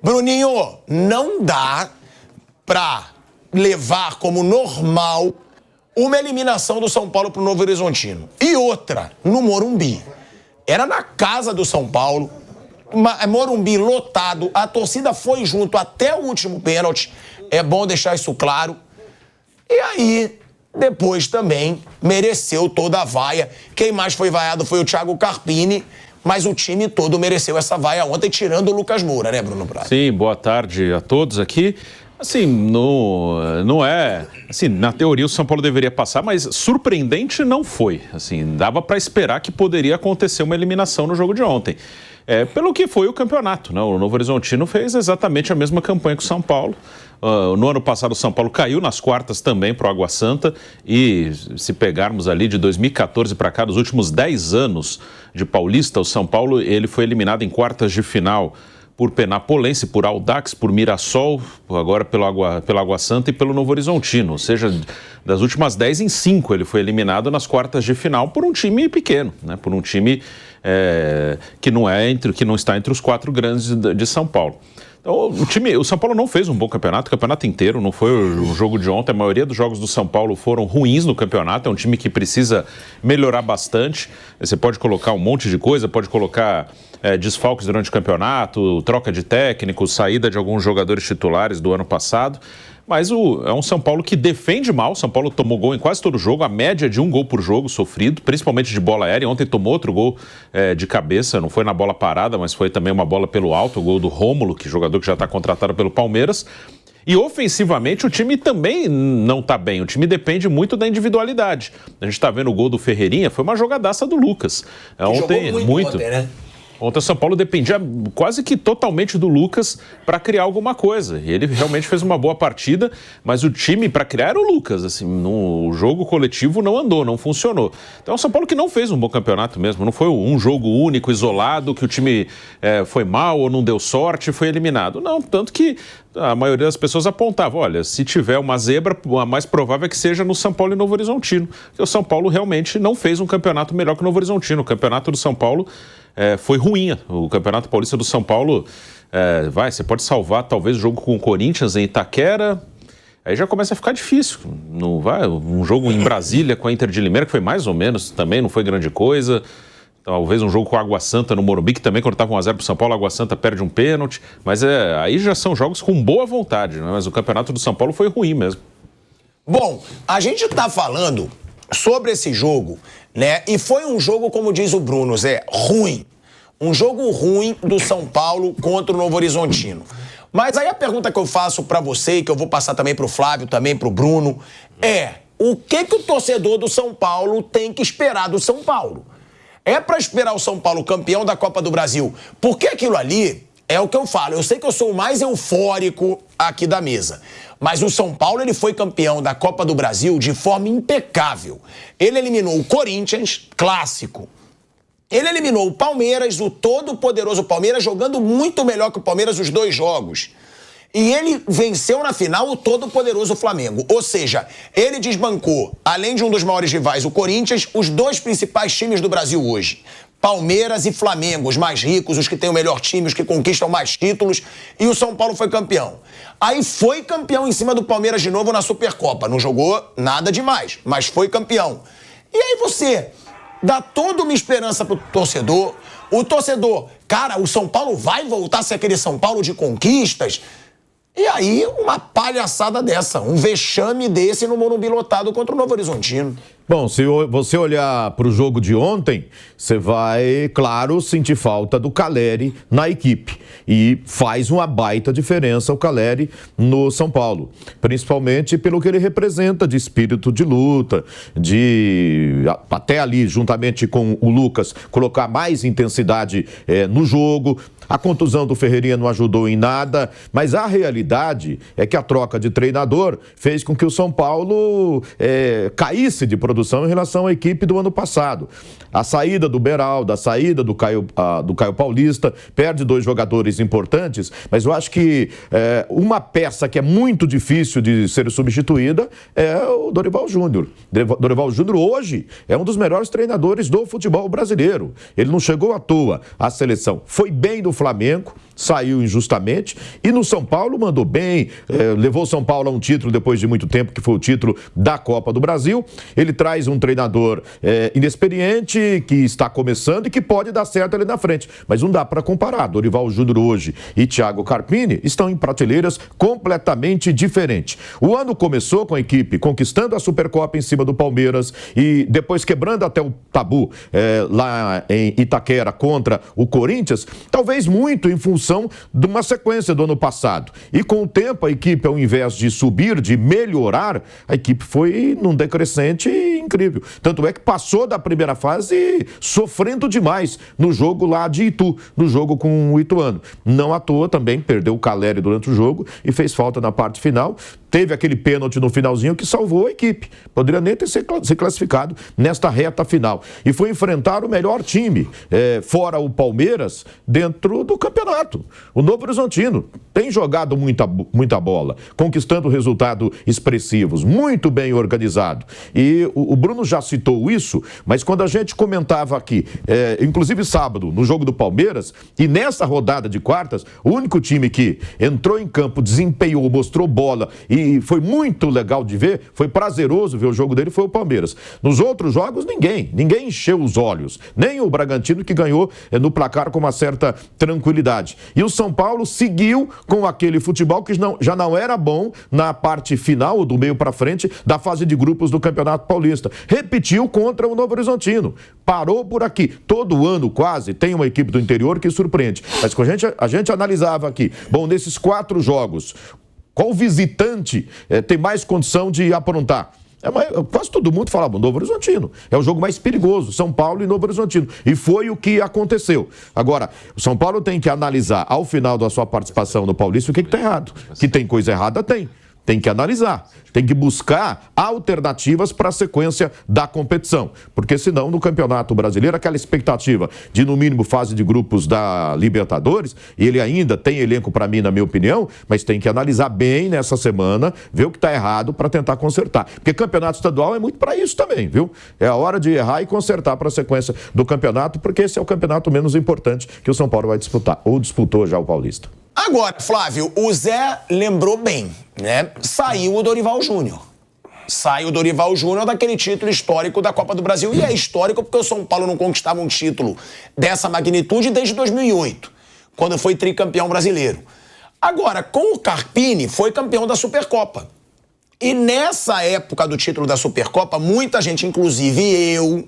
Bruninho, não dá pra levar como normal uma eliminação do São Paulo pro Novo Horizontino. E outra, no Morumbi. Era na casa do São Paulo, Morumbi lotado, a torcida foi junto até o último pênalti. É bom deixar isso claro. E aí, depois também mereceu toda a vaia. Quem mais foi vaiado foi o Thiago Carpini, mas o time todo mereceu essa vaia ontem, tirando o Lucas Moura, né, Bruno Prado? Sim, boa tarde a todos aqui. Assim, não é... Assim, na teoria o São Paulo deveria passar, mas surpreendente não foi. Assim, dava para esperar que poderia acontecer uma eliminação no jogo de ontem. Pelo que foi o campeonato, né? O Novo Horizontino fez exatamente a mesma campanha que o São Paulo. No ano passado o São Paulo caiu nas quartas também para o Água Santa e se pegarmos ali de 2014 para cá, dos últimos 10 anos de Paulista, o São Paulo ele foi eliminado em quartas de final por Penapolense, por Audax, por Mirassol, agora pela Água Santa e pelo Novo Horizontino. Ou seja, das últimas 10 em 5 ele foi eliminado nas quartas de final por um time pequeno, né? Por um time que não está entre os 4 grandes de São Paulo. Então, o São Paulo não fez um bom campeonato, o campeonato inteiro, não foi o jogo de ontem. A maioria dos jogos do São Paulo foram ruins no campeonato, é um time que precisa melhorar bastante. Você pode colocar um monte de coisa, pode colocar desfalques durante o campeonato, troca de técnico, saída de alguns jogadores titulares do ano passado. Mas é um São Paulo que defende mal. O São Paulo tomou gol em quase todo jogo, a média de 1 gol por jogo sofrido, principalmente de bola aérea. Ontem tomou outro gol de cabeça, não foi na bola parada, mas foi também uma bola pelo alto, o gol do Rômulo, jogador que já está contratado pelo Palmeiras. E ofensivamente o time também não está bem, o time depende muito da individualidade. A gente está vendo o gol do Ferreirinha, foi uma jogadaça do Lucas. Ontem, muito. Ontem, né? Ontem o São Paulo dependia quase que totalmente do Lucas para criar alguma coisa. E ele realmente fez uma boa partida, mas o time para criar era o Lucas. Assim, no jogo coletivo não andou, não funcionou. Então o São Paulo que não fez um bom campeonato mesmo. Não foi um jogo único, isolado, que o time foi mal ou não deu sorte e foi eliminado. Não, tanto que a maioria das pessoas apontava, olha, se tiver uma zebra, a mais provável é que seja no São Paulo e Novo Horizontino. Porque o São Paulo realmente não fez um campeonato melhor que o Novo Horizontino. O campeonato do São Paulo foi ruim. O Campeonato Paulista do São Paulo, você pode salvar talvez o jogo com o Corinthians em Itaquera, aí já começa a ficar difícil. Não vai, um jogo em Brasília com a Inter de Limeira, que foi mais ou menos, também não foi grande coisa. Talvez um jogo com a Água Santa no Morumbi, que também quando estava 1-0 para o São Paulo, a Água Santa perde um pênalti. Mas aí já são jogos com boa vontade, né? Mas o Campeonato do São Paulo foi ruim mesmo. Bom, a gente está falando sobre esse jogo, né? E foi um jogo, como diz o Bruno, Zé, ruim. Um jogo ruim do São Paulo contra o Novo Horizontino. Mas aí a pergunta que eu faço pra você, e que eu vou passar também pro Flávio, também pro Bruno, o que o torcedor do São Paulo tem que esperar do São Paulo? É pra esperar o São Paulo campeão da Copa do Brasil? Porque aquilo ali é o que eu falo. Eu sei que eu sou o mais eufórico aqui da mesa. Mas o São Paulo, ele foi campeão da Copa do Brasil de forma impecável. Ele eliminou o Corinthians, clássico. Ele eliminou o Palmeiras, o todo-poderoso Palmeiras, jogando muito melhor que o Palmeiras os 2 jogos. E ele venceu na final o todo-poderoso Flamengo. Ou seja, ele desbancou, além de um dos maiores rivais, o Corinthians, os 2 principais times do Brasil hoje. Palmeiras e Flamengo, os mais ricos, os que têm o melhor time, os que conquistam mais títulos. E o São Paulo foi campeão. Aí foi campeão em cima do Palmeiras de novo na Supercopa. Não jogou nada demais, mas foi campeão. E aí você dá toda uma esperança pro torcedor. O torcedor, cara, o São Paulo vai voltar a ser aquele São Paulo de conquistas. E aí, uma palhaçada dessa, um vexame desse no Morumbi lotado contra o Novo Horizontino. Bom, se você olhar para o jogo de ontem, você vai, claro, sentir falta do Calleri na equipe. E faz uma baita diferença o Calleri no São Paulo. Principalmente pelo que ele representa de espírito de luta, de até ali, juntamente com o Lucas, colocar mais intensidade no jogo. A contusão do Ferreirinha não ajudou em nada, mas a realidade é que a troca de treinador fez com que o São Paulo caísse de produção em relação à equipe do ano passado. A saída do Beraldo, a saída do Caio Paulista, perde 2 jogadores importantes, mas eu acho que uma peça que é muito difícil de ser substituída é o Dorival Júnior. Dorival Júnior hoje é um dos melhores treinadores do futebol brasileiro. Ele não chegou à toa à seleção, foi bem no no Flamengo, saiu injustamente, e no São Paulo mandou bem, levou o São Paulo a um título depois de muito tempo, que foi o título da Copa do Brasil. Ele traz um treinador inexperiente, que está começando e que pode dar certo ali na frente, mas não dá para comparar. Dorival Júnior hoje e Thiago Carpini estão em prateleiras completamente diferentes. O ano começou com a equipe conquistando a Supercopa em cima do Palmeiras e depois quebrando até o tabu lá em Itaquera contra o Corinthians, talvez muito em função de uma sequência do ano passado. E com o tempo, a equipe, ao invés de subir, de melhorar, a equipe foi num decrescente incrível. Tanto é que passou da primeira fase sofrendo demais no jogo lá de Itu, no jogo com o Ituano. Não à toa também perdeu o Caleri durante o jogo e fez falta na parte final. Teve aquele pênalti no finalzinho que salvou a equipe. Poderia nem ter se classificado nesta reta final. E foi enfrentar o melhor time, fora o Palmeiras, dentro do campeonato. O Novo Horizontino tem jogado muita bola, conquistando resultados expressivos, muito bem organizado. E o Bruno já citou isso, mas quando a gente comentava aqui, inclusive sábado, no jogo do Palmeiras, e nessa rodada de quartas, o único time que entrou em campo, desempenhou, mostrou bola e foi muito legal de ver, foi prazeroso ver o jogo dele, foi o Palmeiras. Nos outros jogos, ninguém encheu os olhos, nem o Bragantino, que ganhou no placar com uma certa tranquilidade. E o São Paulo seguiu com aquele futebol que já não era bom na parte final, do meio para frente, da fase de grupos do Campeonato Paulista. Repetiu contra o Novo Horizontino. Parou por aqui. Todo ano, quase, tem uma equipe do interior que surpreende. Mas quando a gente analisava aqui, bom, nesses 4 jogos, qual visitante tem mais condição de aprontar? Quase todo mundo falava, Novo Horizontino. É o jogo mais perigoso, São Paulo e Novo Horizontino. E foi o que aconteceu. Agora, o São Paulo tem que analisar, ao final da sua participação no Paulista, o que está errado. Que tem coisa errada, tem. Tem que analisar, tem que buscar alternativas para a sequência da competição. Porque senão, no Campeonato Brasileiro, aquela expectativa de, no mínimo, fase de grupos da Libertadores, ele ainda tem elenco para mim, na minha opinião, mas tem que analisar bem nessa semana, ver o que está errado para tentar consertar. Porque campeonato estadual é muito para isso também, viu? É a hora de errar e consertar para a sequência do campeonato, porque esse é o campeonato menos importante que o São Paulo vai disputar, ou disputou já o Paulista. Agora, Flávio, o Zé lembrou bem, né? Saiu o Dorival Júnior. Sai o Dorival Júnior daquele título histórico da Copa do Brasil. E é histórico porque o São Paulo não conquistava um título dessa magnitude desde 2008, quando foi tricampeão brasileiro. Agora, com o Carpini, foi campeão da Supercopa. E nessa época do título da Supercopa, muita gente, inclusive eu,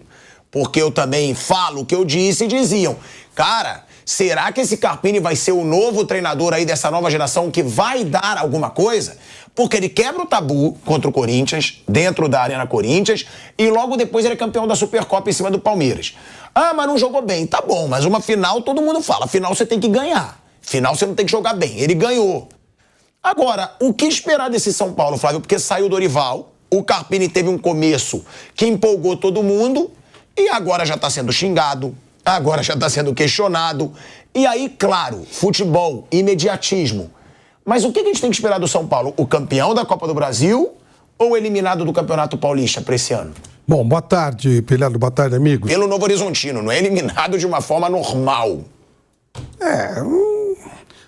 porque eu também falo o que eu disse, diziam, cara, será que esse Carpini vai ser o novo treinador aí dessa nova geração que vai dar alguma coisa? Porque ele quebra o tabu contra o Corinthians, dentro da Arena Corinthians, e logo depois ele é campeão da Supercopa em cima do Palmeiras. Ah, mas não jogou bem. Tá bom, mas uma final todo mundo fala. Final você tem que ganhar. Final você não tem que jogar bem. Ele ganhou. Agora, o que esperar desse São Paulo, Flávio? Porque saiu o Dorival, o Carpini teve um começo que empolgou todo mundo, e agora já está sendo xingado, agora já está sendo questionado. E aí, claro, futebol, imediatismo. Mas o que a gente tem que esperar do São Paulo? O campeão da Copa do Brasil ou o eliminado do Campeonato Paulista para esse ano? Bom, boa tarde, Pelhado, boa tarde, amigos. Pelo Novo Horizontino, não é eliminado de uma forma normal.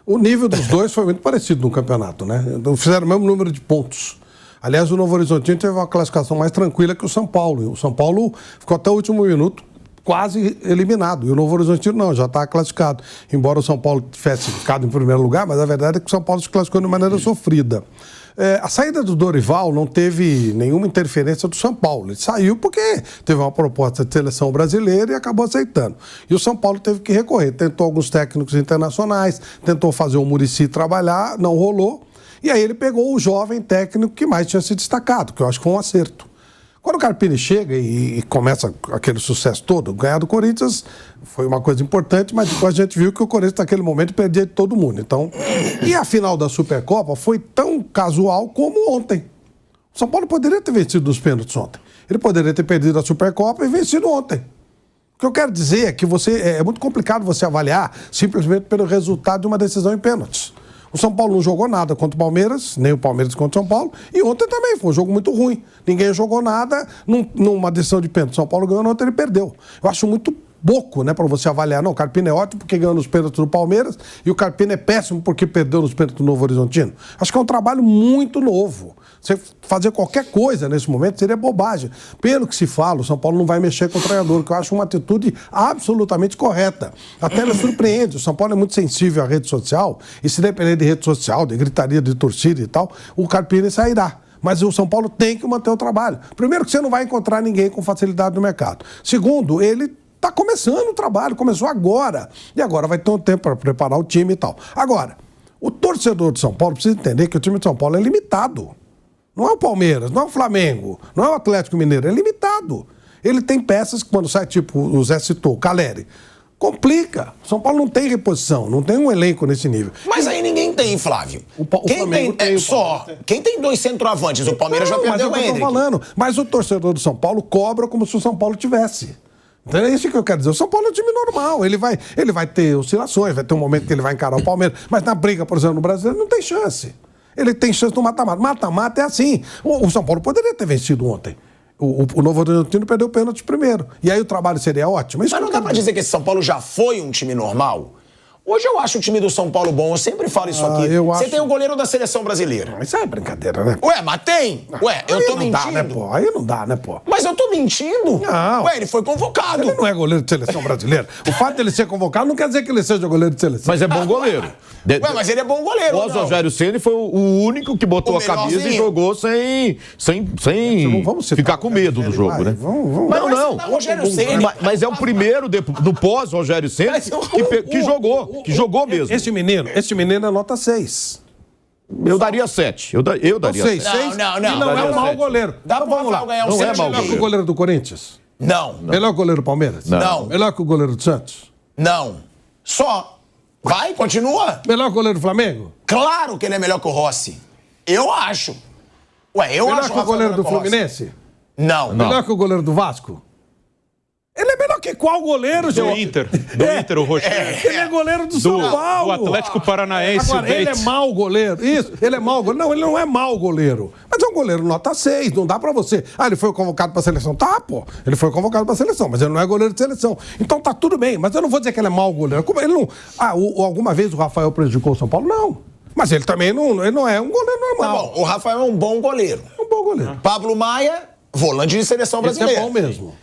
O nível dos dois foi muito parecido no campeonato, né? Fizeram o mesmo número de pontos. Aliás, o Novo Horizontino teve uma classificação mais tranquila que o São Paulo. E o São Paulo ficou até o último minuto quase eliminado. E o Novo Horizontino não, já está classificado. Embora o São Paulo tivesse ficado em primeiro lugar, mas a verdade é que o São Paulo se classificou de maneira sofrida. A saída do Dorival não teve nenhuma interferência do São Paulo. Ele saiu porque teve uma proposta de seleção brasileira e acabou aceitando. E o São Paulo teve que recorrer. Tentou alguns técnicos internacionais, tentou fazer o Muricy trabalhar, não rolou. E aí ele pegou o jovem técnico que mais tinha se destacado, que eu acho que foi um acerto. Quando o Carpini chega e começa aquele sucesso todo, ganhar do Corinthians foi uma coisa importante, mas depois a gente viu que o Corinthians naquele momento perdia de todo mundo. Então, e a final da Supercopa foi tão casual como ontem. O São Paulo poderia ter vencido nos pênaltis ontem. Ele poderia ter perdido a Supercopa e vencido ontem. O que eu quero dizer é que é muito complicado você avaliar simplesmente pelo resultado de uma decisão em pênaltis. O São Paulo não jogou nada contra o Palmeiras, nem o Palmeiras contra o São Paulo, e ontem também foi um jogo muito ruim. Ninguém jogou nada numa decisão de pênalti. O São Paulo ganhou, ontem ele perdeu. Eu acho muito pouco, né, para você avaliar. Não, o Carpini é ótimo porque ganhou nos pênaltis do Palmeiras e o Carpini é péssimo porque perdeu nos pênaltis do Novo Horizontino. Acho que é um trabalho muito novo. Você fazer qualquer coisa nesse momento seria bobagem. Pelo que se fala, o São Paulo não vai mexer com o treinador, que eu acho uma atitude absolutamente correta. Até me surpreende. O São Paulo é muito sensível à rede social e se depender de rede social, de gritaria de torcida e tal, o Carpini sairá. Mas o São Paulo tem que manter o trabalho. Primeiro que você não vai encontrar ninguém com facilidade no mercado. Segundo, ele está começando o trabalho, começou agora. E agora vai ter um tempo para preparar o time e tal. Agora, o torcedor de São Paulo precisa entender que o time de São Paulo é limitado. Não é o Palmeiras, não é o Flamengo, não é o Atlético Mineiro, é limitado. Ele tem peças que quando sai, tipo o Zé citou, o Caleri, complica. São Paulo não tem reposição, não tem um elenco nesse nível. Mas aí ninguém tem, Flávio. Flamengo tem, Quem tem 2 centroavantes? O Palmeiras já perdeu o Hendrick. Mas eu tô falando. Mas o torcedor do São Paulo cobra como se o São Paulo tivesse. Então é isso que eu quero dizer. O São Paulo é um time normal. Ele vai ter oscilações, vai ter um momento que ele vai encarar o Palmeiras. Mas na briga, por exemplo, no Brasileiro, não tem chance. Ele tem chance no mata-mata. Mata-mata é assim. O São Paulo poderia ter vencido ontem. O Novo Horizontino perdeu o pênalti primeiro. E aí o trabalho seria ótimo. Mas não dá pra dizer que esse São Paulo já foi um time normal? Hoje eu acho o time do São Paulo bom, eu sempre falo isso aqui. Você tem o goleiro da seleção brasileira. Isso aí é brincadeira, né? Ué, mas tem? Ué, eu tô mentindo. Dá, né, pô? Aí não dá, né, pô? Mas eu tô mentindo? Não. Ué, ele foi convocado. Ele não é goleiro de seleção brasileira. O fato dele ser convocado não quer dizer que ele seja goleiro de seleção. Mas é bom goleiro. Ué, mas ele é bom goleiro. O Rogério Ceni foi o único que botou a camisa e jogou sem ficar com medo do jogo, né? Não. Rogério Ceni. Mas é o primeiro, no pós-Rogério Ceni, que jogou mesmo. Esse menino é nota 6. Eu daria 7. Eu daria 6. 6. Não. E não é um mau goleiro. Dá pra vamos lá. ganhar um Não é mau Melhor que o goleiro do Corinthians? Não. Melhor que o goleiro do Palmeiras? Não. Melhor que o goleiro do Santos? Não. Só. Vai, continua. Melhor que o goleiro do Flamengo? Claro que ele é melhor que o Rossi. Eu acho. Ué, eu Melhor acho que o goleiro do Fluminense? Não. Melhor que o goleiro do Vasco? Ele é melhor que qual goleiro, Do Inter, o Rocher. Ele é goleiro do São Paulo. Do Atlético Paranaense. Agora, ele é mau goleiro. Isso, ele é mau goleiro. Não, ele não é mau goleiro. Mas é um goleiro nota 6, não dá pra você. Ele foi convocado pra seleção. Tá, pô. Ele foi convocado pra seleção, mas ele não é goleiro de seleção. Então tá tudo bem, mas eu não vou dizer que ele é mau goleiro. Ele não... alguma vez o Rafael prejudicou o São Paulo? Não. Mas ele também não é um goleiro normal. Tá bom, o Rafael é um bom goleiro. É um bom goleiro. Pablo Maia, volante de seleção brasileira. Esse é bom mesmo.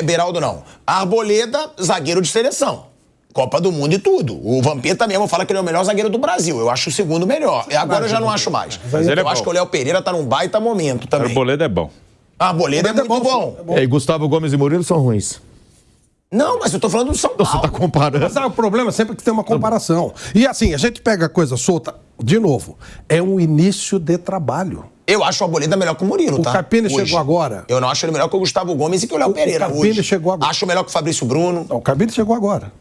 Beraldo não. Arboleda, zagueiro de seleção. Copa do Mundo e tudo. O Vampeta mesmo fala que ele é o melhor zagueiro do Brasil. Eu acho o segundo melhor. Agora eu já não acho mais. Eu acho que o Léo Pereira tá num baita momento também. Arboleda é bom. Arboleda é muito bom. E Gustavo Gomes e Murilo são ruins. Não, mas eu tô falando do São Paulo. Você tá comparando. Mas o problema é sempre que tem uma comparação. E assim, a gente pega a coisa solta, de novo, é um início de trabalho. Eu acho o Arboleda melhor que o Murilo, tá? O Carpini chegou agora. Eu não acho ele melhor que o Gustavo Gomes e que o Léo Pereira hoje. O Carpini chegou agora. Acho melhor que o Fabrício Bruno. Não, o Carpini chegou agora.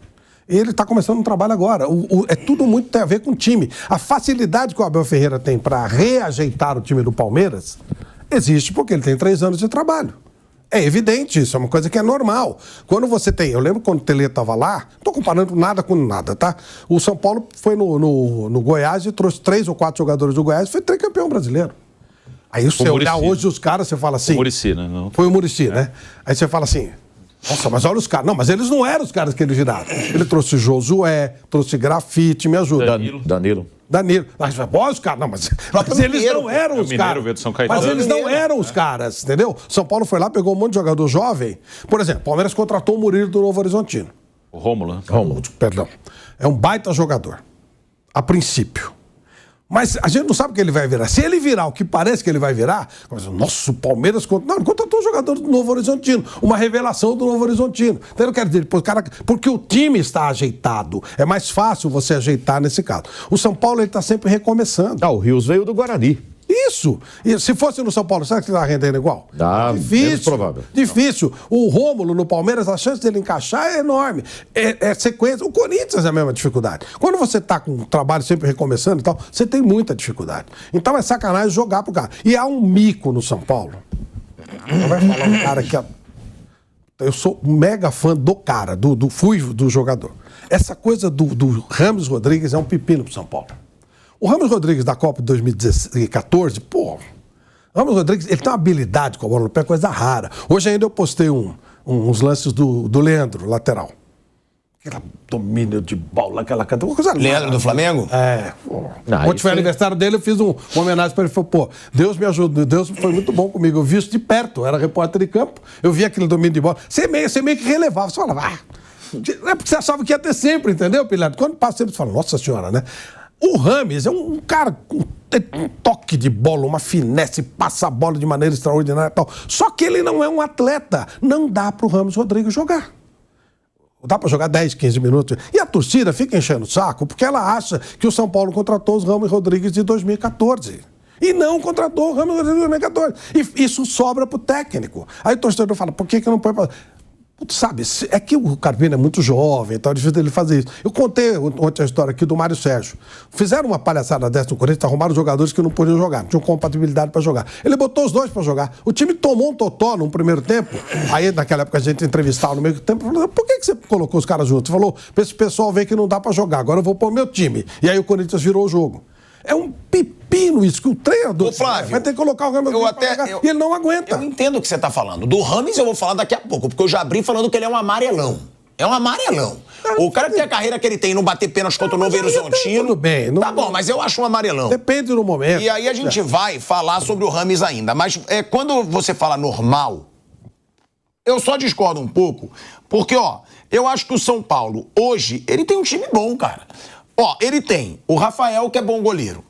Ele está começando um trabalho agora. É tudo muito tem a ver com o time. A facilidade que o Abel Ferreira tem para reajeitar o time do Palmeiras existe porque ele tem 3 anos de trabalho. É evidente isso, é uma coisa que é normal. Quando você tem... Eu lembro quando o Tele estava lá, não estou comparando nada com nada, tá? O São Paulo foi no Goiás e trouxe 3 ou 4 jogadores do Goiás e foi tricampeão brasileiro. Aí você olhar hoje os caras, você fala assim... O Muricy, né? Não. Foi o Muricy, né? Aí você fala assim... Nossa, mas olha os caras. Não, mas eles não eram os caras que ele giraram. Ele trouxe Josué, trouxe Grafite, me ajuda. Danilo. Mas os caras... Não, mas eles não eram os caras. Mas eles não eram os caras, entendeu? São Paulo foi lá, pegou um monte de jogador jovem. Por exemplo, o Palmeiras contratou o Murilo do Novo Horizontino. O Rômulo. Perdão. É um baita jogador. A princípio. Mas a gente não sabe o que ele vai virar. Se ele virar o que parece que ele vai virar, nossa, o Palmeiras... Não, ele contratou um jogador do Novo Horizontino. Uma revelação do Novo Horizontino. Então eu quero dizer, porque o time está ajeitado. É mais fácil você ajeitar nesse caso. O São Paulo está sempre recomeçando. O Rios veio do Guarani. Isso. E se fosse no São Paulo, será que ele está rendendo igual? Difícil. Menos provável. Difícil. O Rômulo no Palmeiras, a chance dele encaixar é enorme. É sequência. O Corinthians é a mesma dificuldade. Quando você está com o trabalho sempre recomeçando e tal, você tem muita dificuldade. Então é sacanagem jogar pro cara. E há um mico no São Paulo. Vai falar um cara que... Eu sou mega fã do cara, fui do jogador. Essa coisa do Rames Rodrigues é um pepino pro São Paulo. O Rames Rodrigues da Copa de 2014, pô, Rames Rodrigues, ele tem uma habilidade com a bola no pé, coisa rara. Hoje ainda eu postei uns lances do Leandro, lateral. Aquele domínio de bola, aquela coisa. Leandro do Flamengo? Ontem foi aniversário dele, eu fiz uma homenagem para ele. Falei, pô, Deus me ajudou, Deus foi muito bom comigo. Eu vi isso de perto, era repórter de campo, eu vi aquele domínio de bola. Você meio que relevava, você falava, é porque você achava que ia ter sempre, entendeu, Pilato? Quando passa sempre, você fala, nossa senhora, né? O Rames é um cara com um toque de bola, uma finesse, passa a bola de maneira extraordinária e tal. Só que ele não é um atleta. Não dá pro Rames Rodrigues jogar. Dá para jogar 10, 15 minutos. E a torcida fica enchendo o saco porque ela acha que o São Paulo contratou os Ramos Rodrigues de 2014. E não contratou o Ramos Rodrigues de 2014. E isso sobra pro técnico. Aí o torcedor fala, por que não põe pra... Putz, sabe, é que o Carpini é muito jovem, então é difícil dele fazer isso. Eu contei ontem a história aqui do Mário Sérgio. Fizeram uma palhaçada dessa no Corinthians, arrumaram jogadores que não podiam jogar, não tinham compatibilidade para jogar. Ele botou os dois para jogar. O time tomou um totó no primeiro tempo. Aí, naquela época, a gente entrevistava no meio do tempo. Falou, por que você colocou os caras juntos? Falou, pra esse pessoal ver que não dá para jogar, agora eu vou pôr meu time. E aí o Corinthians virou o jogo. É um pepino isso, que o treinador vai ter que colocar o Rames e ele não aguenta. Eu entendo o que você está falando. Do Rames eu vou falar daqui a pouco, porque eu já abri falando que ele é um amarelão. É um amarelão. O cara que tem a carreira que ele tem, não bater pênalti contra o Novo Horizontino... Tudo bem. Tá bom, mas eu acho um amarelão. Depende do momento. E aí a gente vai falar sobre o Rames ainda. Mas quando você fala normal, eu só discordo um pouco, porque, eu acho que o São Paulo, hoje, ele tem um time bom, cara. Ele tem o Rafael, que é bom goleiro.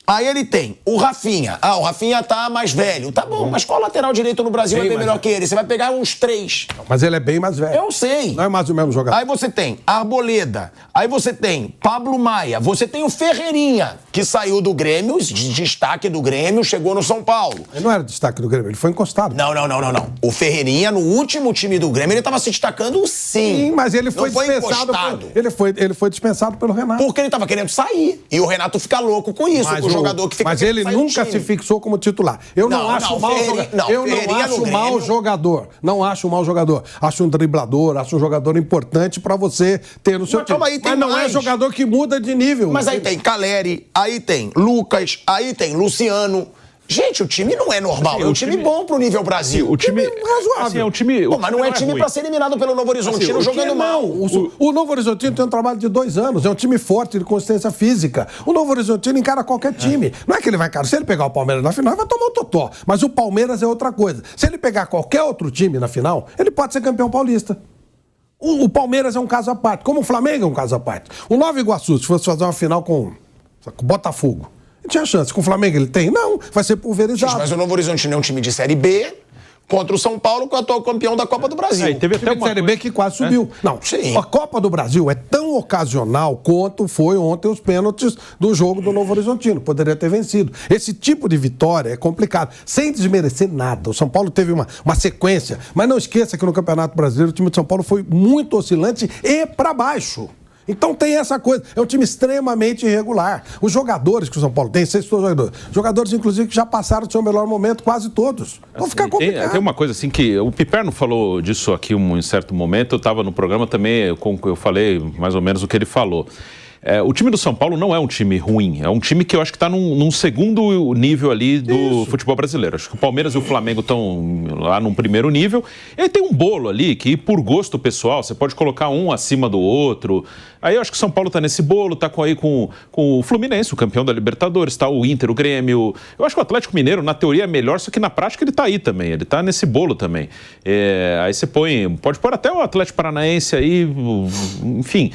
Aí ele tem o Rafinha. O Rafinha tá mais velho. Tá bom, mas qual lateral direito no Brasil é bem melhor que ele? Você vai pegar uns 3. Mas ele é bem mais velho. Eu sei. Não é mais o mesmo jogador. Aí você tem Arboleda. Aí você tem Pablo Maia. Você tem o Ferreirinha, que saiu do Grêmio, de destaque do Grêmio, chegou no São Paulo. Ele não era destaque do Grêmio, ele foi encostado. Não. O Ferreirinha, no último time do Grêmio, ele tava se destacando sim. Mas ele foi dispensado. Ele foi dispensado pelo Renato. Porque ele tava querendo sair. E o Renato fica louco com isso. Jogador que fica mas ele nunca se fixou como titular. Eu não acho mau jogador. Eu não acho mau jogador. Não acho mau jogador. Acho um driblador, acho um jogador importante pra você ter no seu time. Mas não é jogador que muda de nível. Mas aí tem Caleri, aí tem Lucas, aí tem Luciano. Gente, o time não é normal. É um time bom pro nível Brasil. O time é razoável. Assim, é um time, mas não é time pra ser eliminado pelo Novo Horizontino jogando mal. O Novo Horizontino tem um trabalho de 2 anos. É um time forte de consistência física. O Novo Horizontino encara qualquer time. Não é que ele vai encarar. Se ele pegar o Palmeiras na final, ele vai tomar o totó. Mas o Palmeiras é outra coisa. Se ele pegar qualquer outro time na final, ele pode ser campeão paulista. O Palmeiras é um caso à parte. Como o Flamengo é um caso à parte. O Nova Iguaçu, se fosse fazer uma final com o Botafogo, tinha chance. Com o Flamengo ele tem? Não, vai ser pulverizado. Mas o Novo Horizontino é um time de Série B contra o São Paulo, que é o atual campeão da Copa do Brasil. Teve até uma Série B que quase subiu. Não, sim. A Copa do Brasil é tão ocasional quanto foi ontem os pênaltis do jogo do Novo Horizontino. Poderia ter vencido. Esse tipo de vitória é complicado. Sem desmerecer nada. O São Paulo teve uma sequência. Mas não esqueça que no Campeonato Brasileiro o time de São Paulo foi muito oscilante e para baixo. Então tem essa coisa, é um time extremamente irregular. Os jogadores que o São Paulo tem, 6 jogadores inclusive que já passaram do seu melhor momento, quase todos. Então assim, fica complicado. Tem uma coisa assim que o Piperno falou disso aqui em certo momento, eu estava no programa também, eu falei mais ou menos o que ele falou. O time do São Paulo não é um time ruim, é um time que eu acho que está num segundo nível ali do futebol brasileiro. Acho que o Palmeiras e o Flamengo estão lá num primeiro nível. Ele tem um bolo ali que, por gosto pessoal, você pode colocar um acima do outro. Aí eu acho que o São Paulo está nesse bolo, está com o Fluminense, o campeão da Libertadores, está o Inter, o Grêmio. Eu acho que o Atlético Mineiro, na teoria, é melhor, só que na prática ele está aí também, ele está nesse bolo também. Aí você pode pôr até o Atlético Paranaense aí, enfim...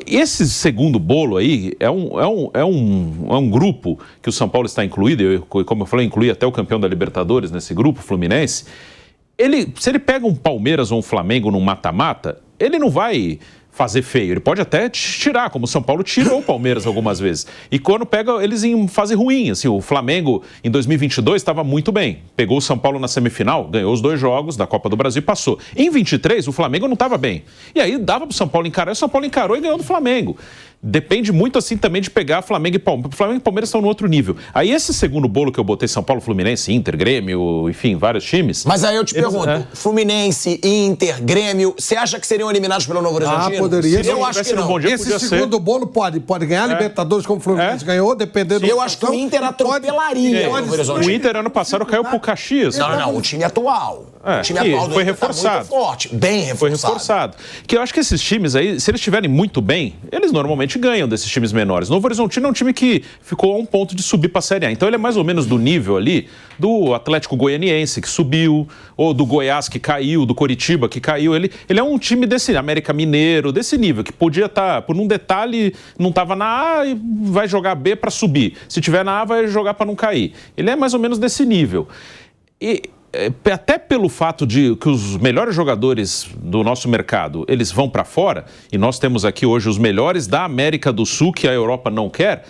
Esse segundo bolo aí é um grupo que o São Paulo está incluído, como eu falei, inclui até o campeão da Libertadores nesse grupo, Fluminense. Se ele pega um Palmeiras ou um Flamengo num mata-mata, ele não vai fazer feio. Ele pode até tirar, como o São Paulo tirou o Palmeiras algumas vezes. E quando pega eles em fase ruim, assim, o Flamengo em 2022 estava muito bem. Pegou o São Paulo na semifinal, ganhou os 2 jogos da Copa do Brasil e passou. Em 23, o Flamengo não estava bem. E aí dava para o São Paulo encarar, e o São Paulo encarou e ganhou do Flamengo. depende muito assim também de pegar Flamengo e Palmeiras. Flamengo e Palmeiras estão no outro nível. Aí esse segundo bolo que eu botei, São Paulo, Fluminense, Inter, Grêmio, enfim, vários times. Mas aí eu te pergunto, Fluminense, Inter, Grêmio, você acha que seriam eliminados pelo Novo Horizontino? Poderia. Eu acho que não. Esse segundo bolo pode ganhar Libertadores como o Fluminense ganhou, dependendo do... Eu acho que o Inter atropelaria o Novo Horizonte. O Inter ano passado caiu pro Caxias. Não, o time atual. O time atual do foi Inter reforçado. tá muito forte, bem reforçado. Foi reforçado. Que eu acho que esses times aí, se eles estiverem muito bem, eles normalmente ganham desses times menores. Novo Horizontino é um time que ficou a um ponto de subir para a Série A. Então ele é mais ou menos do nível ali do Atlético Goianiense, que subiu, ou do Goiás, que caiu, do Coritiba, que caiu. Ele é um time desse América Mineiro, desse nível, que podia estar, por um detalhe, não estava na A e vai jogar B para subir. Se tiver na A, vai jogar para não cair. Ele é mais ou menos desse nível. E até pelo fato de que os melhores jogadores do nosso mercado, eles vão para fora, e nós temos aqui hoje os melhores da América do Sul, que a Europa não quer,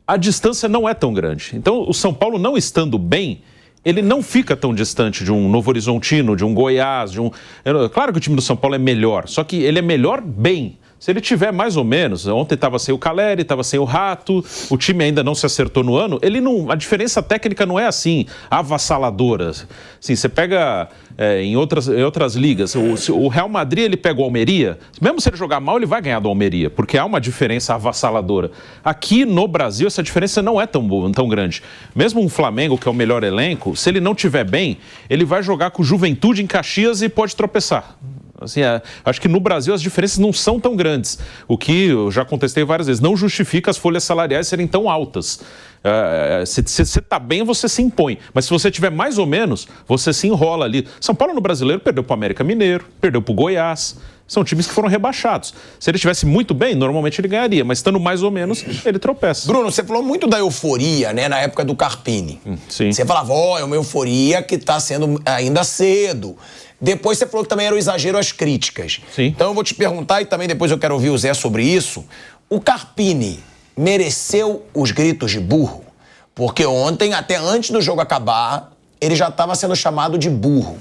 a distância não é tão grande. Então, o São Paulo não estando bem, ele não fica tão distante de um Novo Horizontino, de um Goiás, de um... Claro que o time do São Paulo é melhor, só que ele é melhor bem. Se ele tiver mais ou menos, ontem estava sem o Caleri, estava sem o Rato, o time ainda não se acertou no ano, a diferença técnica não é assim, avassaladora. Assim, você pega em outras ligas, o Real Madrid ele pega o Almeria, mesmo se ele jogar mal, ele vai ganhar do Almeria, porque há uma diferença avassaladora. Aqui no Brasil, essa diferença não é tão grande. Mesmo um Flamengo, que é o melhor elenco, se ele não tiver bem, ele vai jogar com o Juventude em Caxias e pode tropeçar. Assim, acho que no Brasil as diferenças não são tão grandes, o que eu já contestei várias vezes, não justifica as folhas salariais serem tão altas. Se você está bem, você se impõe, mas se você tiver mais ou menos, você se enrola ali. São Paulo no Brasileiro perdeu para o América Mineiro, perdeu para o Goiás, são times que foram rebaixados. Se ele estivesse muito bem, normalmente ele ganharia, mas estando mais ou menos, ele tropeça. Bruno, você falou muito da euforia, né, na época do Carpini. Sim. Você falava, é uma euforia que está sendo ainda cedo. Depois você falou que também era um exagero às críticas. Sim. Então eu vou te perguntar, e também depois eu quero ouvir o Zé sobre isso. O Carpini mereceu os gritos de burro? Porque ontem, até antes do jogo acabar, ele já estava sendo chamado de burro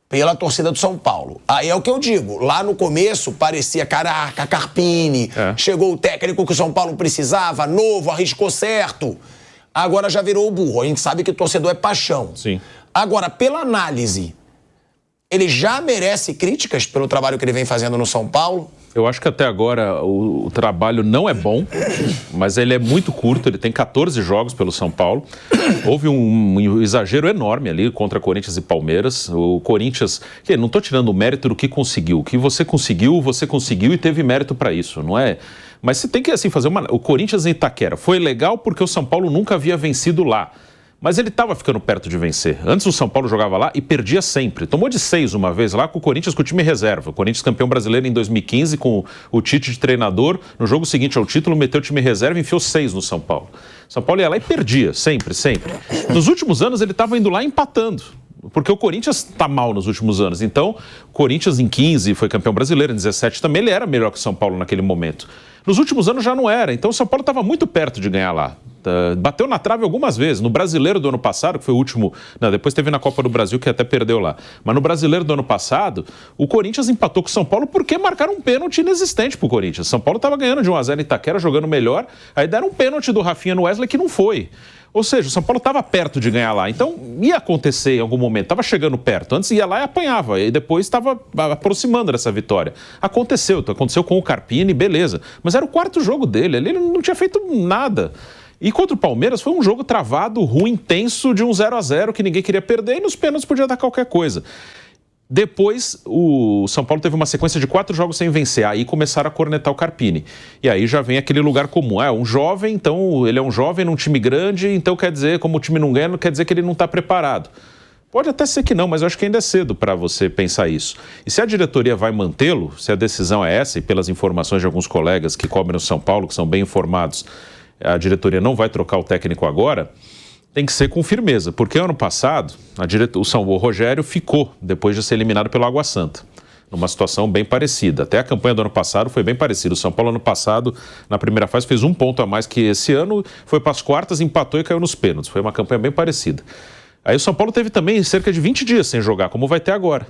pela torcida do São Paulo. Aí é o que eu digo, lá no começo parecia, caraca, Carpini, chegou o técnico que o São Paulo precisava, novo, arriscou certo. Agora já virou o burro. A gente sabe que torcedor é paixão. Sim. Agora, pela análise, ele já merece críticas pelo trabalho que ele vem fazendo no São Paulo? Eu acho que até agora o trabalho não é bom, mas ele é muito curto, ele tem 14 jogos pelo São Paulo. Houve um exagero enorme ali contra Corinthians e Palmeiras. O Corinthians, não estou tirando o mérito do que conseguiu. O que você conseguiu e teve mérito para isso, não é? Mas você tem que assim fazer o Corinthians em Itaquera foi legal porque o São Paulo nunca havia vencido lá. Mas ele estava ficando perto de vencer. Antes o São Paulo jogava lá e perdia sempre. Tomou de 6 uma vez lá com o Corinthians, com o time reserva. O Corinthians campeão brasileiro em 2015 com o Tite de treinador. No jogo seguinte ao título, meteu o time reserva e enfiou 6 no São Paulo. São Paulo ia lá e perdia, sempre. Nos últimos anos ele estava indo lá empatando. Porque o Corinthians está mal nos últimos anos. Então, o Corinthians em 15 foi campeão brasileiro, em 17 também ele era melhor que o São Paulo naquele momento. Nos últimos anos já não era. Então, o São Paulo estava muito perto de ganhar lá. Bateu na trave algumas vezes. No Brasileiro do ano passado, que foi o último... Não, depois teve na Copa do Brasil, que até perdeu lá. Mas no Brasileiro do ano passado, o Corinthians empatou com o São Paulo porque marcaram um pênalti inexistente pro Corinthians. São Paulo estava ganhando de 1-0 em Itaquera, jogando melhor. Aí deram um pênalti do Rafinha no Wesley que não foi. Ou seja, o São Paulo estava perto de ganhar lá. Então, ia acontecer em algum momento. Estava chegando perto. Antes ia lá e apanhava. E depois estava aproximando dessa vitória. Aconteceu com o Carpini, beleza. Mas era o quarto jogo dele. Ele não tinha feito nada. E contra o Palmeiras foi um jogo travado, ruim, tenso, de um 0-0 que ninguém queria perder. E nos pênaltis podia dar qualquer coisa. Depois, o São Paulo teve uma sequência de 4 jogos sem vencer. Aí começaram a cornetar o Carpini. E aí já vem aquele lugar comum. Um jovem, então ele é um jovem num time grande, então quer dizer, como o time não ganha, quer dizer que ele não está preparado. Pode até ser que não, mas eu acho que ainda é cedo para você pensar isso. E se a diretoria vai mantê-lo, se a decisão é essa, e pelas informações de alguns colegas que cobrem no São Paulo, que são bem informados, a diretoria não vai trocar o técnico agora, tem que ser com firmeza, porque ano passado o Rogério ficou depois de ser eliminado pelo Água Santa, numa situação bem parecida. Até a campanha do ano passado foi bem parecida. O São Paulo ano passado, na primeira fase, fez 1 ponto a mais que esse ano, foi para as quartas, empatou e caiu nos pênaltis. Foi uma campanha bem parecida. Aí o São Paulo teve também cerca de 20 dias sem jogar, como vai ter agora.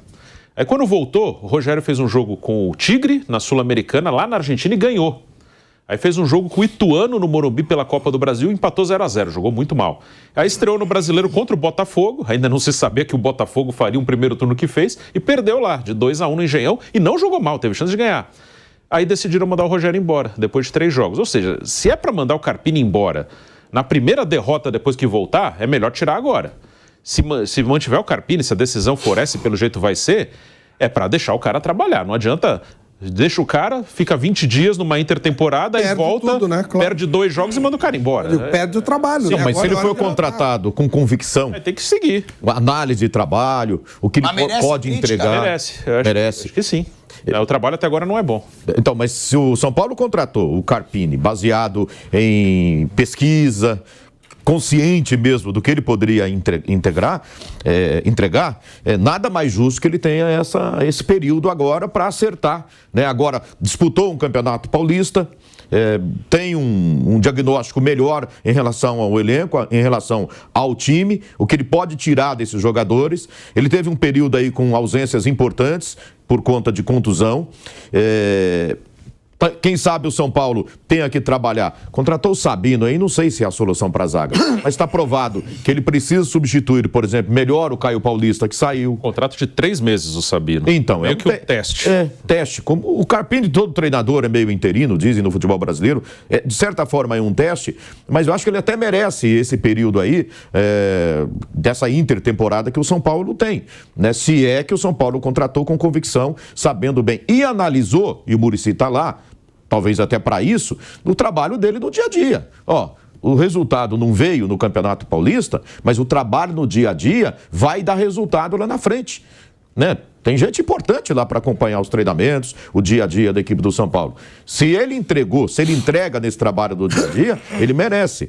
Aí quando voltou, o Rogério fez um jogo com o Tigre, na Sul-Americana, lá na Argentina, e ganhou. Aí fez um jogo com o Ituano no Morumbi pela Copa do Brasil e empatou 0-0, jogou muito mal. Aí estreou no Brasileiro contra o Botafogo, ainda não se sabia que o Botafogo faria um primeiro turno que fez, e perdeu lá, de 2-1 no Engenhão, e não jogou mal, teve chance de ganhar. Aí decidiram mandar o Rogério embora, depois de 3 jogos. Ou seja, se é para mandar o Carpini embora na primeira derrota depois que voltar, é melhor tirar agora. Se mantiver o Carpini, se a decisão for essa e pelo jeito vai ser, é para deixar o cara trabalhar. Não adianta, deixa o cara, fica 20 dias numa intertemporada e volta, tudo, né? Claro. Perde 2 jogos e manda o cara embora. Perde o trabalho. Sim, né? Mas agora, se ele for contratado com convicção... Tem que seguir. Análise de trabalho, o que ele pode entregar... Merece. Acho que sim. O trabalho até agora não é bom. Então, mas se o São Paulo contratou o Carpini baseado em pesquisa, consciente mesmo do que ele poderia entregar, nada mais justo que ele tenha esse período agora para acertar. Né? Agora, disputou um campeonato paulista, tem um diagnóstico melhor em relação ao elenco, em relação ao time, o que ele pode tirar desses jogadores. Ele teve um período aí com ausências importantes por conta de contusão. Quem sabe o São Paulo tenha que trabalhar. Contratou o Sabino aí, não sei se é a solução para a zaga, mas está provado que ele precisa substituir, por exemplo, melhor o Caio Paulista, que saiu. Contrato de 3 meses o Sabino. Então, meio que um teste. Teste. Como o Carpini, todo treinador é meio interino, dizem no futebol brasileiro. De certa forma é um teste, mas eu acho que ele até merece esse período aí, dessa intertemporada que o São Paulo tem. Né? Se é que o São Paulo contratou com convicção, sabendo bem. E analisou, e o Muricy está lá, talvez até para isso, no trabalho dele no dia a dia. O resultado não veio no Campeonato Paulista, mas o trabalho no dia a dia vai dar resultado lá na frente. Né? Tem gente importante lá para acompanhar os treinamentos, o dia a dia da equipe do São Paulo. Se ele entrega nesse trabalho do dia a dia, ele merece.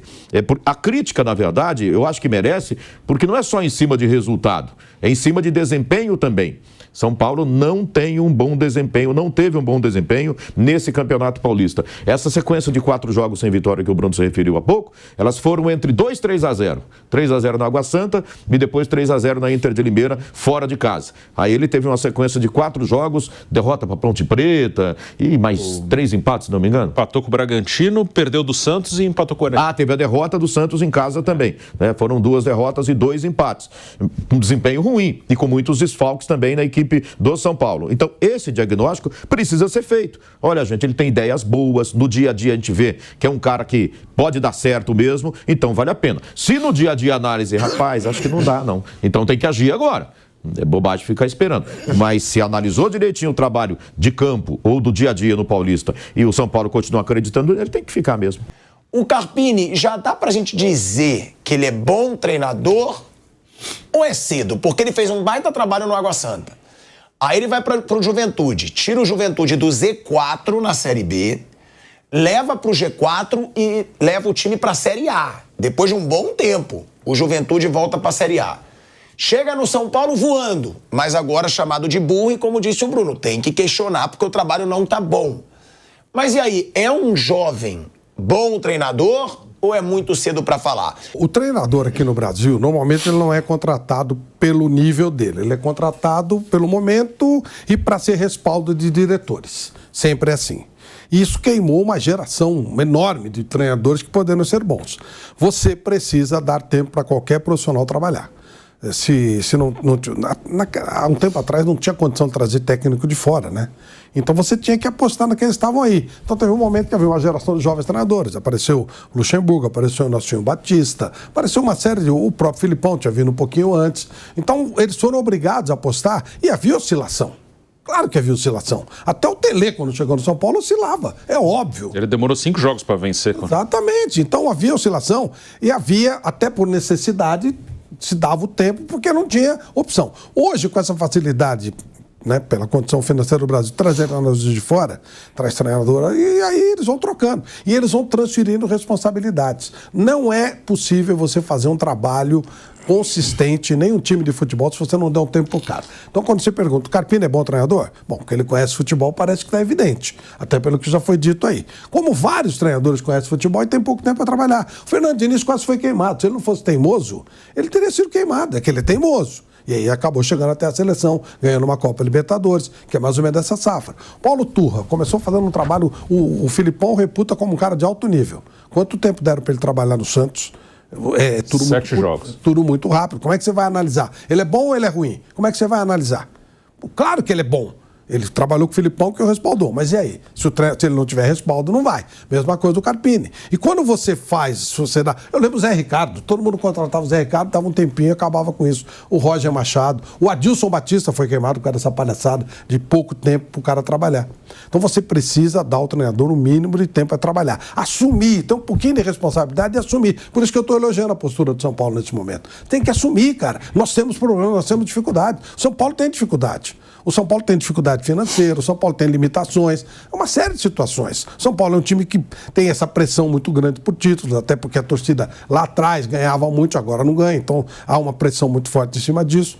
A crítica, na verdade, eu acho que merece, porque não é só em cima de resultado, é em cima de desempenho também. São Paulo não tem um bom desempenho, não teve um bom desempenho nesse Campeonato Paulista. Essa sequência de 4 jogos sem vitória que o Bruno se referiu há pouco, elas foram entre 2 3-0. 3-0 na Água Santa e depois 3-0 na Inter de Limeira, fora de casa. Aí ele teve uma sequência de 4 jogos, derrota para Ponte Preta e mais 3 empates, se não me engano. Empatou com o Bragantino, perdeu do Santos e empatou com o Enem. Teve a derrota do Santos em casa também. Né? Foram 2 derrotas e 2 empates. Um desempenho ruim e com muitos desfalques também na equipe do São Paulo. Então, esse diagnóstico precisa ser feito. Olha, gente, ele tem ideias boas, no dia a dia a gente vê que é um cara que pode dar certo mesmo, então vale a pena. Se no dia a dia a análise, rapaz, acho que não dá, não. Então tem que agir agora. É bobagem ficar esperando. Mas se analisou direitinho o trabalho de campo ou do dia a dia no Paulista e o São Paulo continua acreditando, ele tem que ficar mesmo. O Carpini, já dá pra gente dizer que ele é bom treinador ou é cedo? Porque ele fez um baita trabalho no Água Santa. Aí ele vai pro Juventude, tira o Juventude do Z4 na Série B, leva pro G4 e leva o time pra Série A. Depois de um bom tempo, o Juventude volta pra Série A. Chega no São Paulo voando, mas agora chamado de burro e, como disse o Bruno, tem que questionar porque o trabalho não tá bom. Mas e aí, é um jovem bom treinador ou é muito cedo para falar? O treinador aqui no Brasil, normalmente ele não é contratado pelo nível dele. Ele é contratado pelo momento e para ser respaldo de diretores. Sempre é assim. Isso queimou uma geração enorme de treinadores que poderiam ser bons. Você precisa dar tempo para qualquer profissional trabalhar. Há um tempo atrás não tinha condição de trazer técnico de fora, né? Então você tinha que apostar naqueles que estavam aí. Então teve um momento que havia uma geração de jovens treinadores. Apareceu o Luxemburgo, apareceu o Nelson Batista, apareceu uma série o próprio Filipão tinha vindo um pouquinho antes. Então eles foram obrigados a apostar e havia oscilação. Claro que havia oscilação. Até o Tele, quando chegou no São Paulo, oscilava. É óbvio. Ele demorou 5 jogos para vencer. Exatamente. Então havia oscilação e havia, até por necessidade, se dava o tempo porque não tinha opção. Hoje, com essa facilidade, né, pela condição financeira do Brasil, trazer treinadores de fora, traz treinador, e aí eles vão trocando. E eles vão transferindo responsabilidades. Não é possível você fazer um trabalho consistente, nem um time de futebol, se você não der um tempo pro cara. Então, quando você pergunta, o Carpini é bom treinador? Bom, que ele conhece futebol parece que está evidente, até pelo que já foi dito aí. Como vários treinadores conhecem futebol e tem pouco tempo para trabalhar. O Fernando Diniz quase foi queimado. Se ele não fosse teimoso, ele teria sido queimado. É que ele é teimoso. E aí acabou chegando até a seleção, ganhando uma Copa Libertadores, que é mais ou menos dessa safra. Paulo Turra começou fazendo um trabalho, o Filipão reputa como um cara de alto nível. Quanto tempo deram para ele trabalhar no Santos? Tudo 7 jogos. Tudo muito rápido. Como é que você vai analisar? Ele é bom ou ele é ruim? Como é que você vai analisar? Claro que ele é bom. Ele trabalhou com o Filipão que o respaldou. Mas e aí? Se ele não tiver respaldo, não vai. Mesma coisa do Carpini. E quando você faz, se você dá... Eu lembro o Zé Ricardo. Todo mundo contratava o Zé Ricardo, dava um tempinho e acabava com isso. O Roger Machado. O Adilson Batista foi queimado por causa dessa palhaçada de pouco tempo para o cara trabalhar. Então você precisa dar ao treinador o mínimo de tempo para trabalhar. Assumir. Tem um pouquinho de responsabilidade e assumir. Por isso que eu estou elogiando a postura do São Paulo nesse momento. Tem que assumir, cara. Nós temos problemas, nós temos dificuldade. O São Paulo tem dificuldade. O São Paulo tem dificuldade financeira, o São Paulo tem limitações, uma série de situações. O São Paulo é um time que tem essa pressão muito grande por títulos, até porque a torcida lá atrás ganhava muito, agora não ganha, então há uma pressão muito forte em cima disso.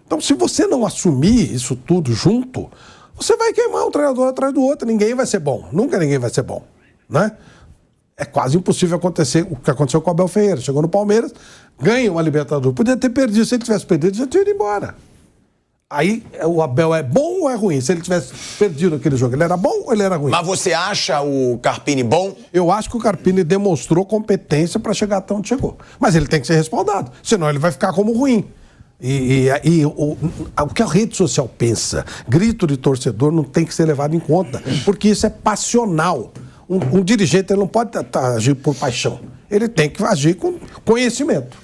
Então, se você não assumir isso tudo junto, você vai queimar um treinador atrás do outro, ninguém vai ser bom, nunca ninguém vai ser bom, né? É quase impossível acontecer o que aconteceu com o Abel Ferreira. Chegou no Palmeiras, ganha uma Libertadores, podia ter perdido, se ele tivesse perdido, já tinha ido embora. Aí o Abel é bom ou é ruim? Se ele tivesse perdido aquele jogo, ele era bom ou ele era ruim? Mas você acha o Carpini bom? Eu acho que o Carpini demonstrou competência para chegar até onde chegou. Mas ele tem que ser respaldado, senão ele vai ficar como ruim. O que a rede social pensa, grito de torcedor, não tem que ser levado em conta, porque isso é passional. Um dirigente ele não pode agir por paixão, ele tem que agir com conhecimento.